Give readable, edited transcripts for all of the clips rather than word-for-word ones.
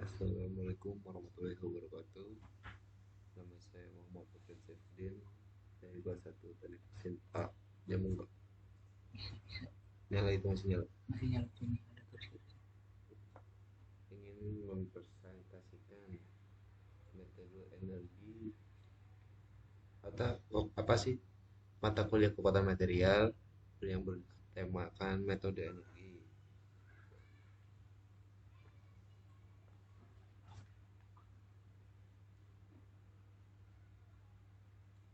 Assalamualaikum warahmatullahi wabarakatuh. Nama saya Muhammad Taufik Saifuddin dari kelas 1 Teknik Mesin A. Jamu enggak? Nyala itu masih nyala. Masih nyala ini ada tulisan. Ingin mempresentasikan metode energi atau apa sih mata kuliah kekuatan material yang bertemakan metode energi.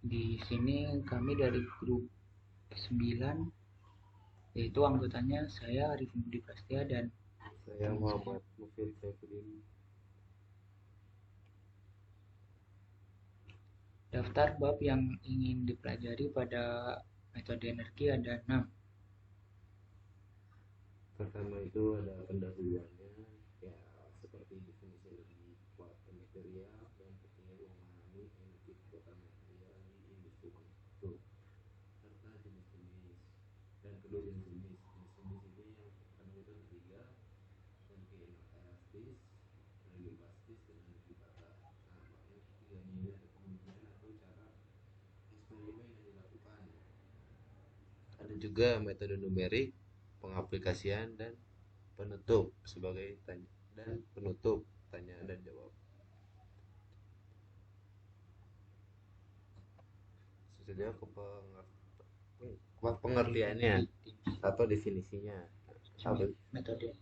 Di sini kami dari grup 9, yaitu anggotanya saya Arifin Budi Prastia dan Saya teman saya. Muhammad Mufid Saifuddin. Daftar bab yang ingin dipelajari pada metode energi ada 6. Pertama itu ada pendahuluannya, ya seperti definisi energi kekuatan material dan pentingnya memahami energi kekuatan material di industri manufaktur serta jenis-jenis. Dan kedua jenis-jenis ini yang pertama itu ada tiga: energi elastis, energi plastis, dan energi patah. Nah, yang ketiganya ini ada pembunuhan atau cara eksperimen yang dilakukan. Ada juga metode numerik, pengaplikasian, dan penutup sebagai tanya dan penutup tanya dan jawab. Sesudah ke pengertiannya atau definisinya. Apa Metode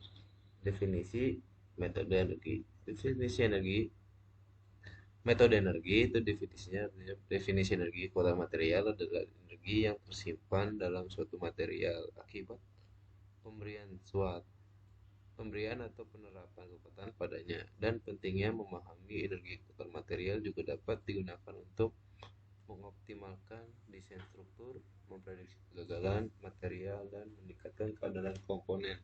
definisi metode energi? Definisi energi metode energi itu definisinya, definisi energi kekuatan material adalah energi yang tersimpan dalam suatu material akibat pemberian suatu pemberian atau penerapan kekuatan padanya, dan pentingnya memahami energi kekuatan material juga dapat digunakan untuk mengoptimalkan desain struktur, memprediksi kegagalan material, dan meningkatkan keandalan komponen.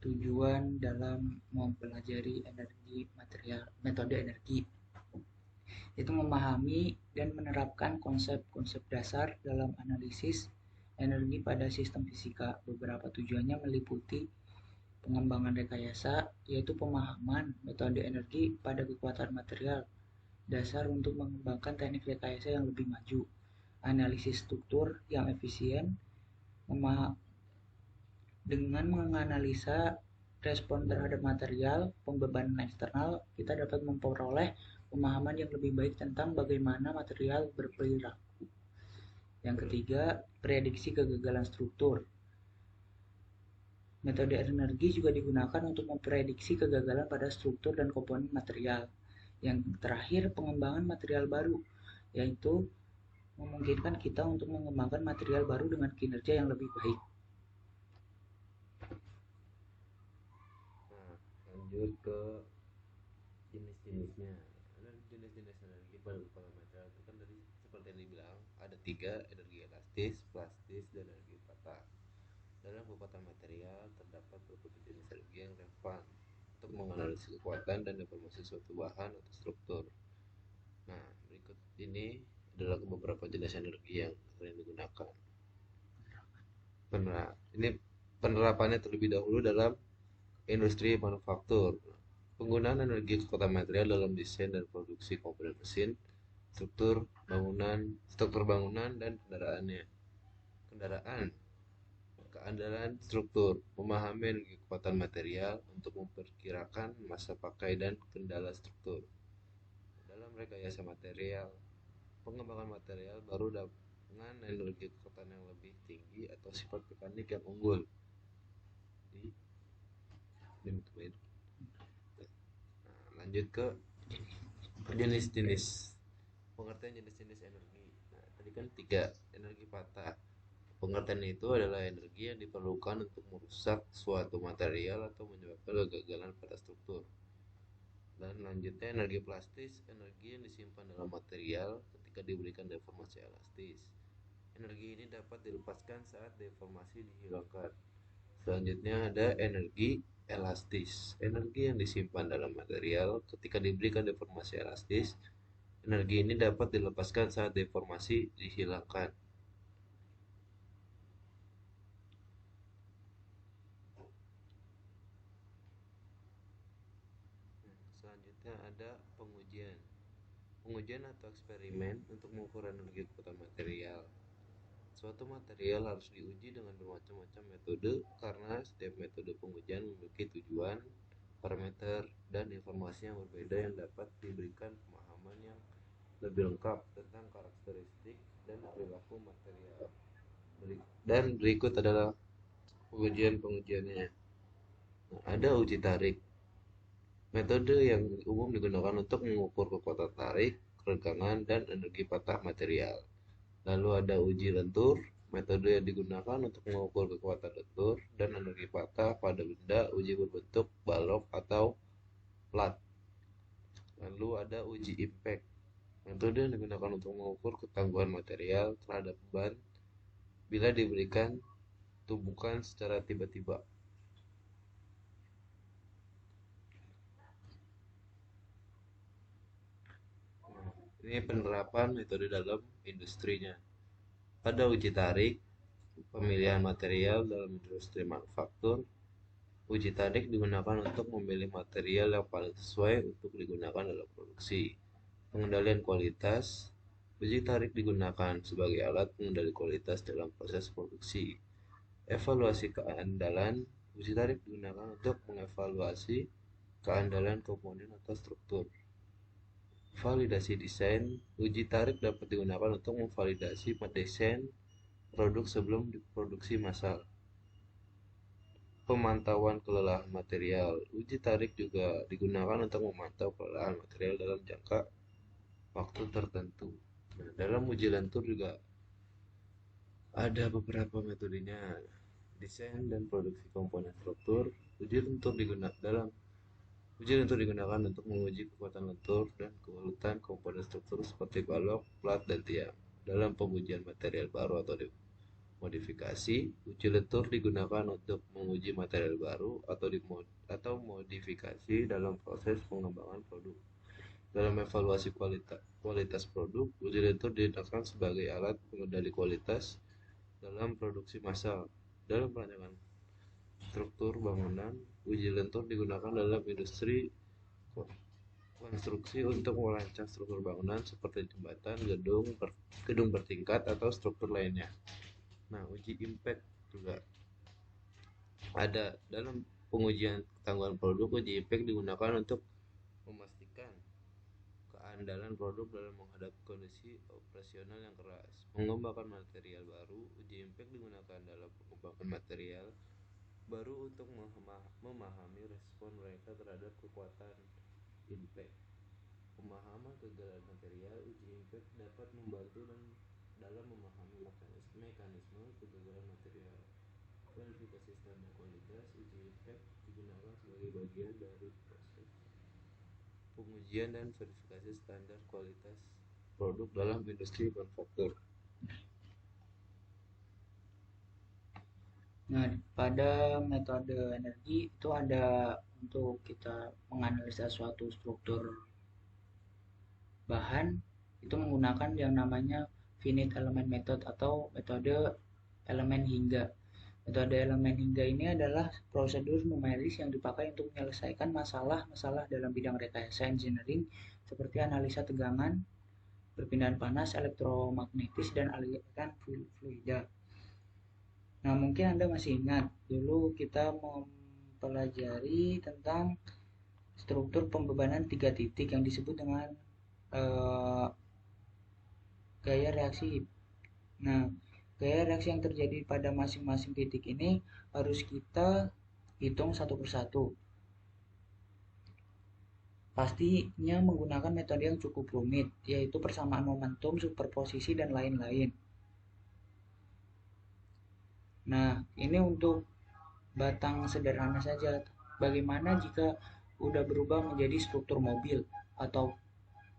tujuan dalam mempelajari energi material, metode energi itu memahami dan menerapkan konsep-konsep dasar dalam analisis energi pada sistem fisika. Beberapa tujuannya meliputi pengembangan rekayasa, yaitu pemahaman metode energi pada kekuatan material, dasar untuk mengembangkan teknik rekayasa yang lebih maju, analisis struktur yang efisien, dengan menganalisa respon terhadap material, pembebanan eksternal, kita dapat memperoleh pemahaman yang lebih baik tentang bagaimana material berperilaku. Yang ketiga, prediksi kegagalan struktur. Metode energi juga digunakan untuk memprediksi kegagalan pada struktur dan komponen material. Yang terakhir, pengembangan material baru, yaitu memungkinkan kita untuk mengembangkan material baru dengan kinerja yang lebih baik. Nah, lanjut ke jenis-jenisnya. Ada jenis-jenis energi pada kekuatan material itu kan tadi seperti yang dibilang ada tiga: energi elastis, plastis, dan energi patah. Dalam kekuatan material terdapat beberapa jenis energi yang relevan untuk menganalisis kekuatan dan informasi suatu bahan atau struktur. Nah, berikut ini adalah beberapa jenis energi yang sering digunakan. Ini penerapannya terlebih dahulu dalam industri manufaktur. Penggunaan energi kekuatan material dalam desain dan produksi komponen mesin, struktur bangunan dan kendaraan. Keandalan struktur, memahami energi kekuatan material untuk memperkirakan masa pakai dan kendala struktur. Dalam rekayasa material, pengembangan material baru dengan energi kekuatan yang lebih tinggi atau sifat mekanik yang unggul. Nah, lanjut ke jenis-jenis pengertian jenis-jenis energi. Nah, tadi kan tiga: energi patah. Pengertian itu adalah energi yang diperlukan untuk merusak suatu material atau menyebabkan kegagalan pada struktur. Dan lanjutnya energi plastis, energi yang disimpan dalam material ketika diberikan deformasi elastis. Energi ini dapat dilepaskan saat deformasi dihilangkan. Selanjutnya ada energi elastis, energi yang disimpan dalam material ketika diberikan deformasi elastis. Energi ini dapat dilepaskan saat deformasi dihilangkan. Selanjutnya ada pengujian. Pengujian atau eksperimen untuk mengukur energi kekuatan material. Suatu material harus diuji dengan bermacam-macam metode karena setiap metode pengujian memiliki tujuan, parameter, dan informasi yang berbeda yang dapat diberikan pemahaman yang lebih lengkap tentang karakteristik dan perilaku material. Dan berikut adalah pengujian-pengujiannya. Nah, ada uji tarik. Metode yang umum digunakan untuk mengukur kekuatan tarik, keregangan, dan energi patah material. Lalu ada uji lentur, metode yang digunakan untuk mengukur kekuatan lentur dan energi patah pada benda uji berbentuk balok atau plat. Lalu ada uji impact, metode yang digunakan untuk mengukur ketangguhan material terhadap beban bila diberikan tumpukan secara tiba-tiba. Ini penerapan metode dalam industrinya. Pada uji tarik, pemilihan material dalam industri manufaktur, uji tarik digunakan untuk memilih material yang paling sesuai untuk digunakan dalam produksi. Pengendalian kualitas, uji tarik digunakan sebagai alat pengendali kualitas dalam proses produksi. Evaluasi keandalan, uji tarik digunakan untuk mengevaluasi keandalan komponen atau struktur. Validasi desain, uji tarik dapat digunakan untuk memvalidasi desain produk sebelum diproduksi massal. Pemantauan kelelahan material, uji tarik juga digunakan untuk memantau kelelahan material dalam jangka waktu tertentu. Nah, dalam uji lentur juga ada beberapa metodenya. Desain dan produksi komponen struktur, uji lentur digunakan untuk menguji kekuatan lentur dan kewalutan komponen struktur seperti balok, plat, dan tiang. Dalam pengujian material baru atau modifikasi, uji lentur digunakan untuk menguji material baru atau modifikasi dalam proses pengembangan produk. Dalam evaluasi kualitas produk, uji lentur digunakan sebagai alat pengendali kualitas dalam produksi massal. Dalam perancangan struktur bangunan, uji lentur digunakan dalam industri konstruksi untuk merancang struktur bangunan seperti jembatan, gedung bertingkat, atau struktur lainnya. Nah, uji impact juga ada. Dalam pengujian ketangguhan produk, uji impact digunakan untuk memastikan keandalan produk dalam menghadapi kondisi operasional yang keras. Mengembangkan material baru, uji impact digunakan dalam pengembangan material baru untuk memahami respon mereka terhadap kekuatan impact. Pemahaman kegagalan material, uji impact dapat membantu dalam memahami mekanisme kegagalan material. Verifikasi standar kualitas, uji impact digunakan sebagai bagian dari proses pengujian dan verifikasi standar kualitas produk dalam industri manufaktur. Nah, pada metode energi itu ada untuk kita menganalisa suatu struktur bahan itu menggunakan yang namanya finite element method atau metode elemen hingga. Metode elemen hingga ini adalah prosedur numeris yang dipakai untuk menyelesaikan masalah-masalah dalam bidang rekayasa engineering seperti analisa tegangan, perpindahan panas, elektromagnetis, dan aliran fluida. Nah, mungkin Anda masih ingat, dulu kita mempelajari tentang struktur pembebanan 3 titik yang disebut dengan gaya reaksi. Nah, gaya reaksi yang terjadi pada masing-masing titik ini harus kita hitung satu persatu. Pastinya menggunakan metode yang cukup rumit, yaitu persamaan momentum, superposisi, dan lain-lain. Nah, ini untuk batang sederhana saja. Bagaimana jika udah berubah menjadi struktur mobil atau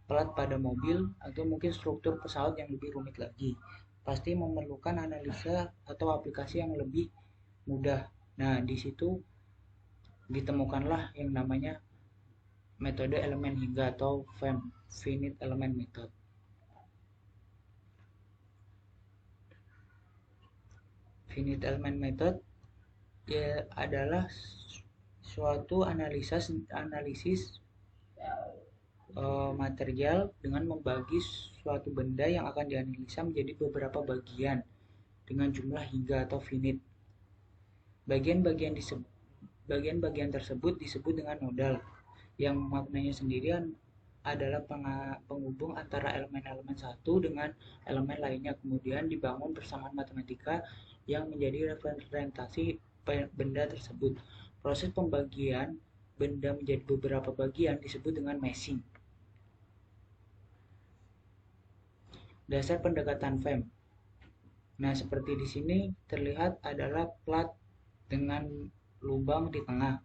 plat pada mobil atau mungkin struktur pesawat yang lebih rumit lagi? Pasti memerlukan analisa atau aplikasi yang lebih mudah. Nah, di situ ditemukanlah yang namanya metode elemen hingga atau FEM, Finite Element Method. Finite Element Method adalah suatu analisis material dengan membagi suatu benda yang akan dianalisa menjadi beberapa bagian dengan jumlah hingga atau finite. Bagian-bagian tersebut disebut dengan nodal, yang maknanya sendirian adalah penghubung antara elemen-elemen satu dengan elemen lainnya, kemudian dibangun persamaan matematika yang menjadi representasi benda tersebut. Proses pembagian benda menjadi beberapa bagian disebut dengan meshing. Dasar pendekatan FEM. Nah, seperti di sini terlihat adalah plat dengan lubang di tengah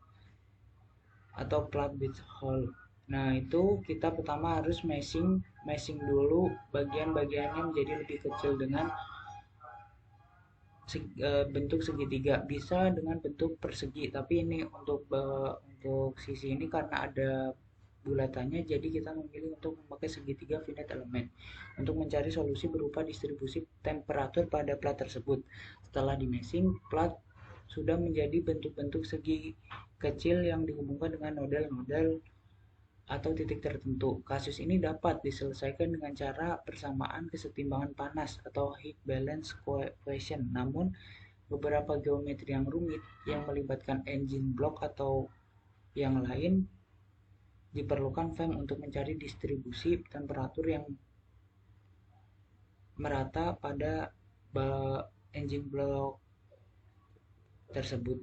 atau plat with hole. Nah, itu kita pertama harus meshing dulu bagian-bagiannya menjadi lebih kecil dengan bentuk segitiga, bisa dengan bentuk persegi, tapi ini untuk sisi ini karena ada bulatannya, jadi kita memilih untuk memakai segitiga finite element untuk mencari solusi berupa distribusi temperatur pada plat tersebut. Setelah di meshing, plat sudah menjadi bentuk-bentuk segi kecil yang dihubungkan dengan nodal-nodal atau titik tertentu. Kasus ini dapat diselesaikan dengan cara persamaan kesetimbangan panas atau heat balance equation. Namun, beberapa geometri yang rumit yang melibatkan engine block atau yang lain diperlukan FEM untuk mencari distribusi temperatur yang merata pada engine block tersebut.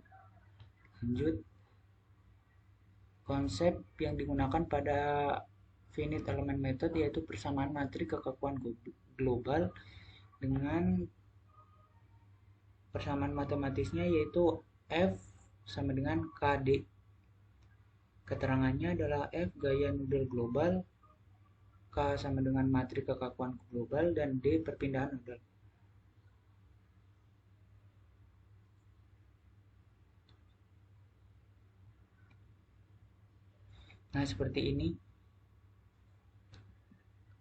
Lanjut, konsep yang digunakan pada finite element method yaitu persamaan matrik kekakuan global dengan persamaan matematisnya yaitu F sama dengan KD. Keterangannya adalah F gaya nodal global, K sama dengan matrik kekakuan global, dan D perpindahan nodal. Nah, seperti ini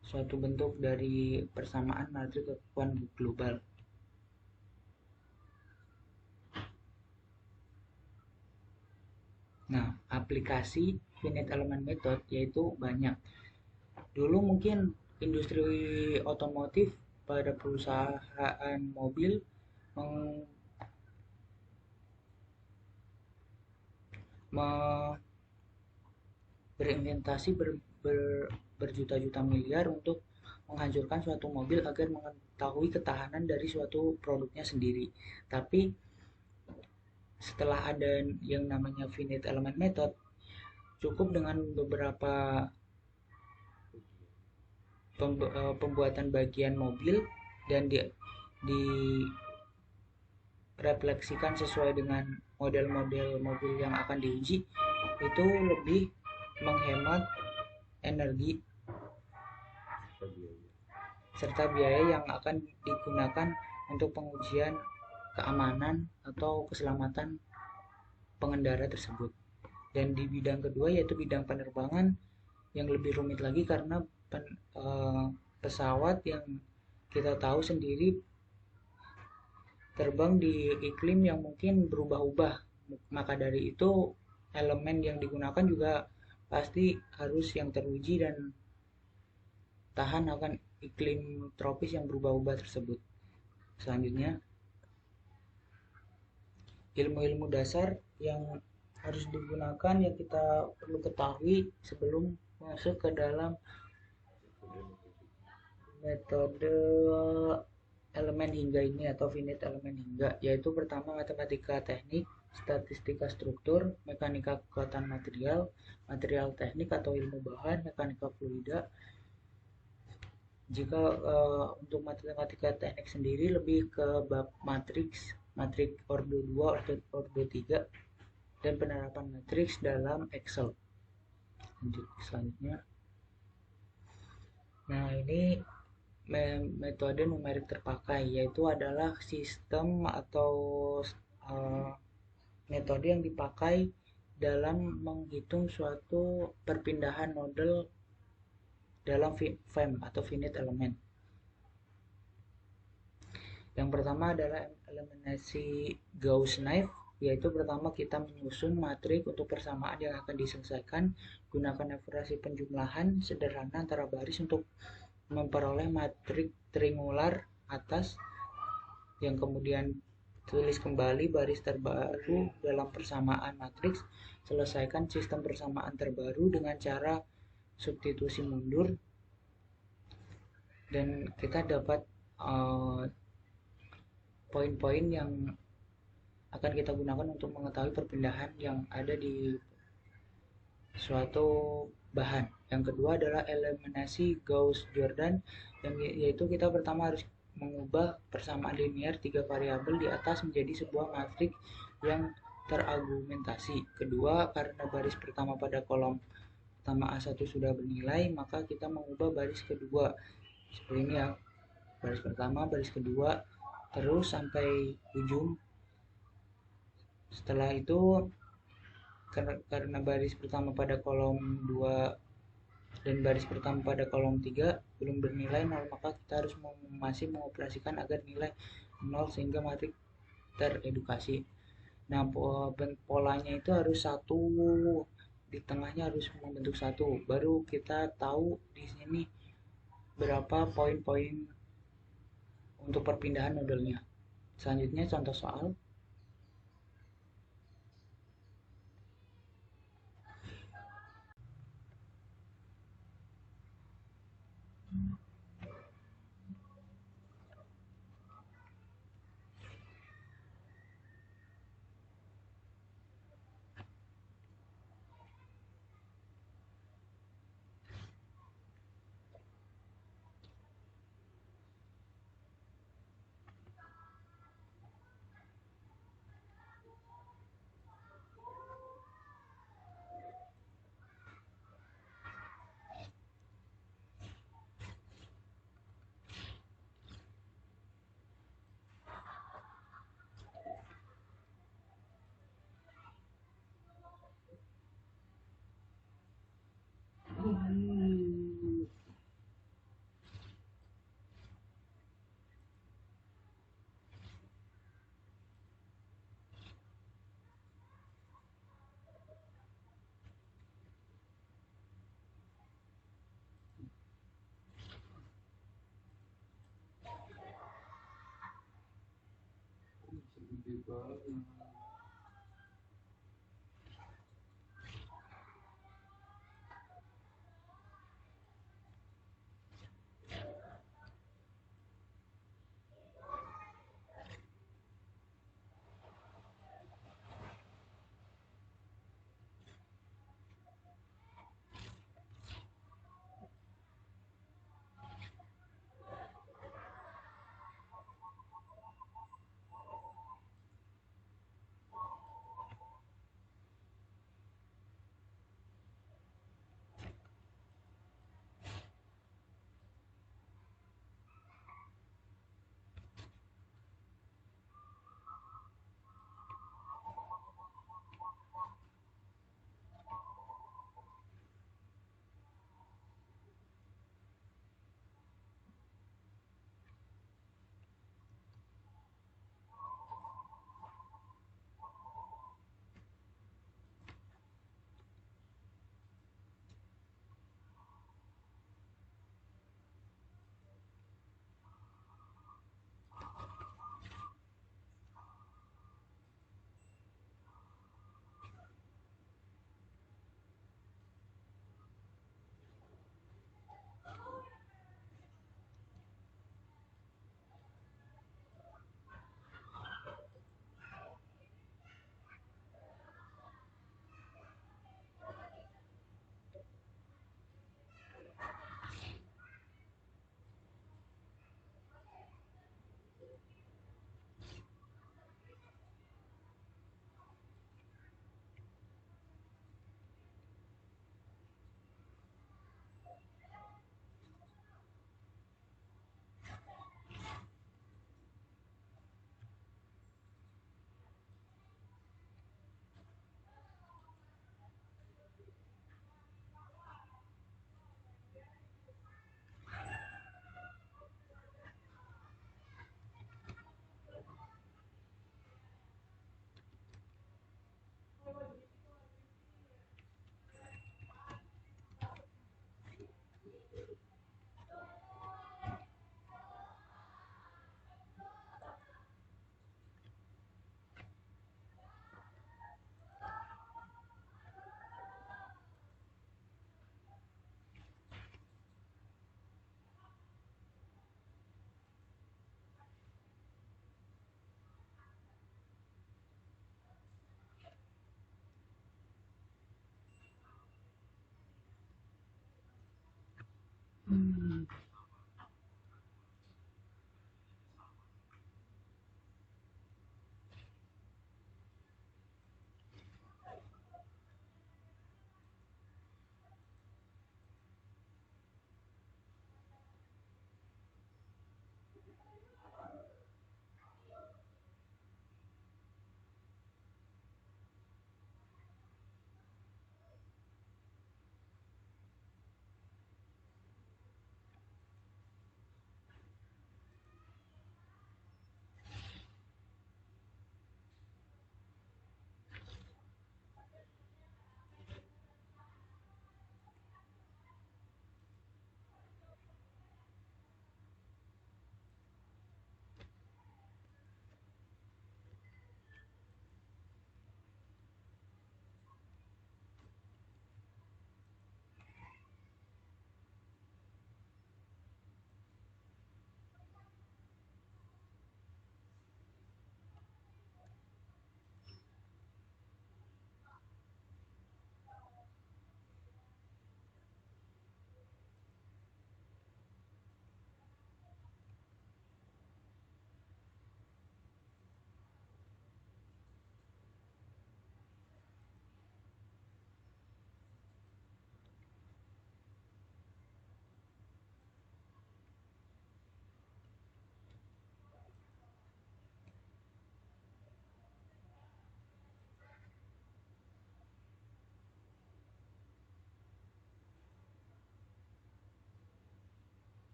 suatu bentuk dari persamaan matrik kekakuan global. Nah, aplikasi finite element method yaitu banyak. Dulu mungkin industri otomotif pada perusahaan mobil berinvestasi berjuta-juta miliar untuk menghancurkan suatu mobil agar mengetahui ketahanan dari suatu produknya sendiri. Tapi setelah ada yang namanya finite element method, cukup dengan beberapa pembuatan bagian mobil dan direfleksikan sesuai dengan model-model mobil yang akan diuji, itu lebih menghemat energi serta biaya yang akan digunakan untuk pengujian keamanan atau keselamatan pengendara tersebut. Dan di bidang kedua yaitu bidang penerbangan yang lebih rumit lagi karena pesawat yang kita tahu sendiri terbang di iklim yang mungkin berubah-ubah. Maka dari itu elemen yang digunakan juga pasti harus yang teruji dan tahan akan iklim tropis yang berubah-ubah tersebut. Selanjutnya, ilmu-ilmu dasar yang harus digunakan yang kita perlu ketahui sebelum masuk ke dalam metode elemen hingga ini atau finite elemen hingga, yaitu pertama matematika teknik, statistika struktur, mekanika kekuatan material, material teknik atau ilmu bahan, mekanika fluida. Jika untuk matematika teknik sendiri lebih ke bab matriks ordo 2, ordo 3, dan penerapan matriks dalam Excel. Lanjut selanjutnya. Nah, ini metode numerik terpakai, yaitu adalah sistem atau metode yang dipakai dalam menghitung suatu perpindahan nodal dalam FEM atau finite element. Yang pertama adalah eliminasi Gauss-Knife yaitu pertama kita menyusun matrik untuk persamaan yang akan diselesaikan, gunakan operasi penjumlahan sederhana antara baris untuk memperoleh matrik triangular atas, yang kemudian tulis kembali baris terbaru dalam persamaan matriks, selesaikan sistem persamaan terbaru dengan cara substitusi mundur, dan kita dapat poin-poin yang akan kita gunakan untuk mengetahui perpindahan yang ada di suatu bahan. Yang kedua adalah eliminasi Gauss-Jordan, yang yaitu kita pertama harus mengubah persamaan linear tiga variabel di atas menjadi sebuah matrik yang terargumentasi. Kedua, karena baris pertama pada kolom pertama A1 sudah bernilai, maka kita mengubah baris kedua seperti ini ya, baris pertama, baris kedua, terus sampai ujung. Setelah itu, karena baris pertama pada kolom 2 dan baris pertama pada kolom 3 belum bernilai 0, maka kita harus masih mengoperasikan agar nilai 0 sehingga matrik teredukasi. Nah, polanya itu harus satu, di tengahnya harus membentuk satu. Baru kita tahu di sini berapa poin-poin untuk perpindahan nodelnya. Selanjutnya contoh soal.